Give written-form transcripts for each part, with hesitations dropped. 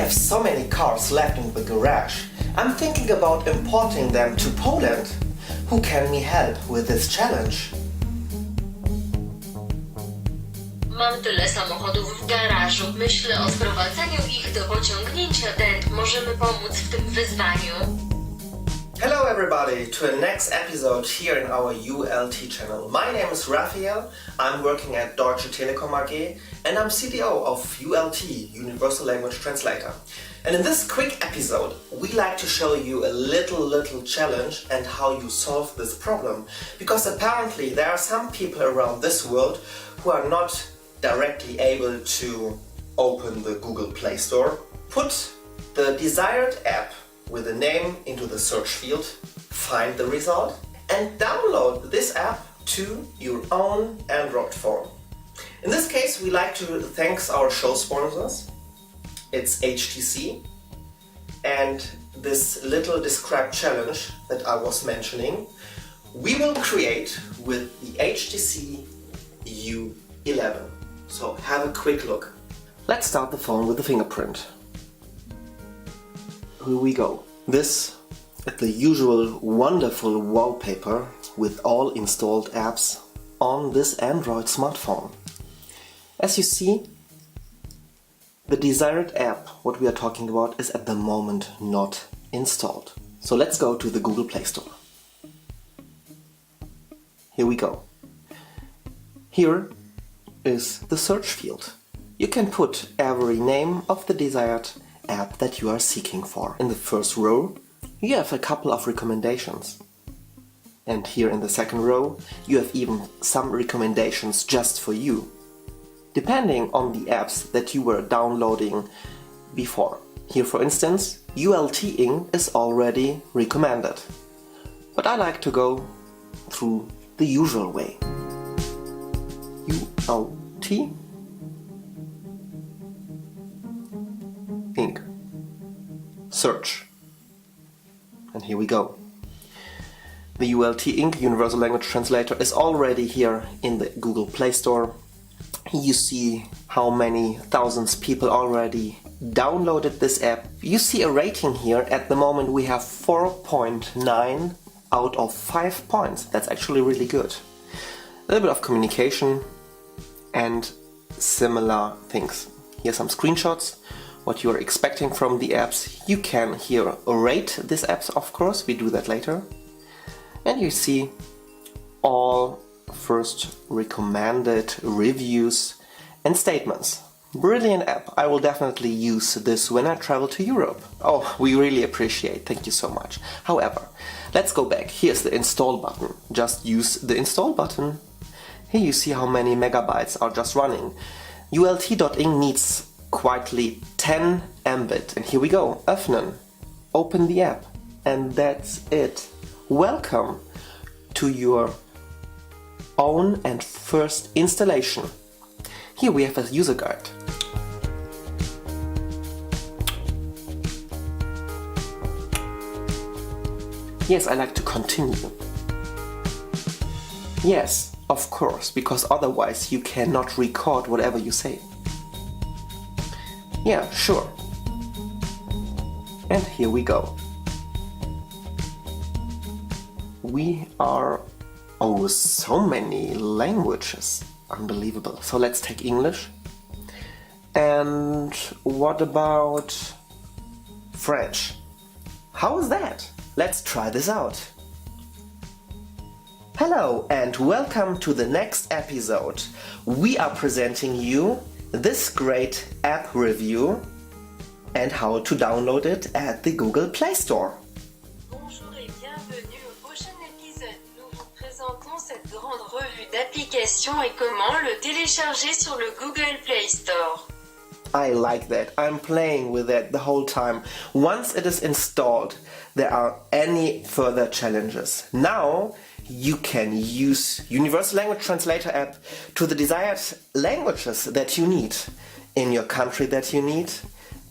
have so many cars left in the garage. I'm thinking about importing them to Poland. Who can me help with this challenge? Mam tyle samochodów w garażu. Myślę o sprowadzeniu ich do pociągnięcia dęt. Możemy pomóc w tym wyzwaniu. Hello everybody to the next episode here in our ULT channel. My name is Raphael, I'm working at Deutsche Telekom AG and I'm CTO of ULT, Universal Language Translator. And in this quick episode we like to show you a little challenge and how you solve this problem. Because apparently there are some people around this world who are not directly able to open the Google Play Store, put the desired app with a name into the search field, find the result, and download this app to your own Android phone. In this case, we like to thank our show sponsors. It's HTC, and this little described challenge that I was mentioning, we will create with the HTC U11. So have a quick look. Let's start the phone with the fingerprint. Here we go. This is the usual wonderful wallpaper with all installed apps on this Android smartphone. As you see, the desired app, what we are talking about, is at the moment not installed. So let's go to the Google Play Store. Here we go. Here is the search field. You can put every name of the desired app that you are seeking for. In the first row, you have a couple of recommendations. And here in the second row, you have even some recommendations just for you, depending on the apps that you were downloading before. Here, for instance, ULT-ing is already recommended. But I like to go through the usual way. ULT Inc. Search. And here we go. The ULT Inc. Universal Language Translator is already here in the Google Play Store. You see how many thousands people already downloaded this app. You see a rating here. At the moment we have 4.9 out of 5 points. That's actually really good. A little bit of communication and similar things. Here are some screenshots. What you are expecting from the apps. You can here rate these apps, of course, we do that later. And you see all first recommended reviews and statements. Brilliant app, I will definitely use this when I travel to Europe. Oh, we really appreciate, thank you so much. However, let's go back, here's the install button. Just use the install button. Here you see how many megabytes are just running. ULT.ing needs quietly 10 Mbit. And here we go, öffnen. Open the app. And that's it. Welcome to your own and first installation. Here we have a user guide. Yes, I like to continue. Yes, of course, because otherwise you cannot record whatever you say. Yeah, sure. And here we go. We are... oh, so many languages. Unbelievable. So let's take English. And what about French? How is that? Let's try this out. Hello and welcome to the next episode. We are presenting you this great app review and how to download it at the Google Play Store. Bonjour et bienvenue au prochain épisode. Nous vous présentons cette grande revue d'applications et comment le télécharger sur le Google Play Store. I like that. I'm playing with that the whole time. Once it is installed, there are any further challenges. Now you can use Universal Language Translator app to the desired languages that you need, in your country that you need,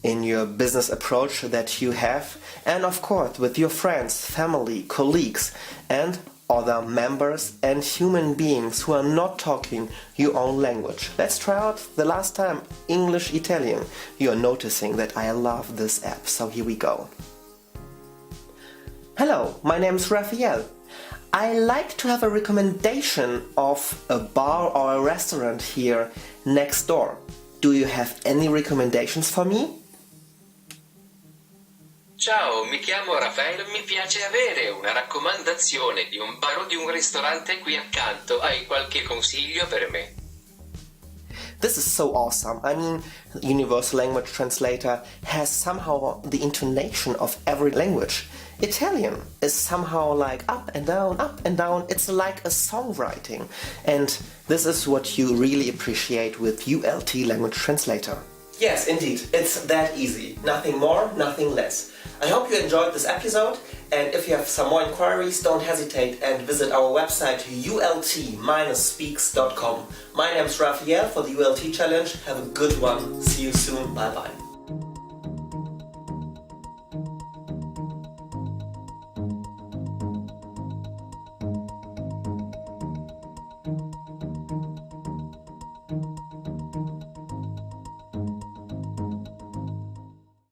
in your business approach that you have, and of course with your friends, family, colleagues, and other members and human beings who are not talking your own language. Let's try out the last time English-Italian. You are noticing that I love this app, so here we go. Hello, my name is Raphael. I like to have a recommendation of a bar or a restaurant here next door. Do you have any recommendations for me? Ciao, mi chiamo Raffaele, mi piace avere una raccomandazione di un bar o di un ristorante qui accanto. Hai qualche consiglio per me? This is so awesome. I mean, Universal Language Translator has somehow the intonation of every language. Italian is somehow like up and down, up and down. It's like a songwriting. And this is what you really appreciate with ULT Language Translator. Yes, indeed. It's that easy. Nothing more, nothing less. I hope you enjoyed this episode, and if you have some more inquiries, don't hesitate and visit our website ult-speaks.com. My name is Raphael for the ULT Challenge. Have a good one. See you soon. Bye bye.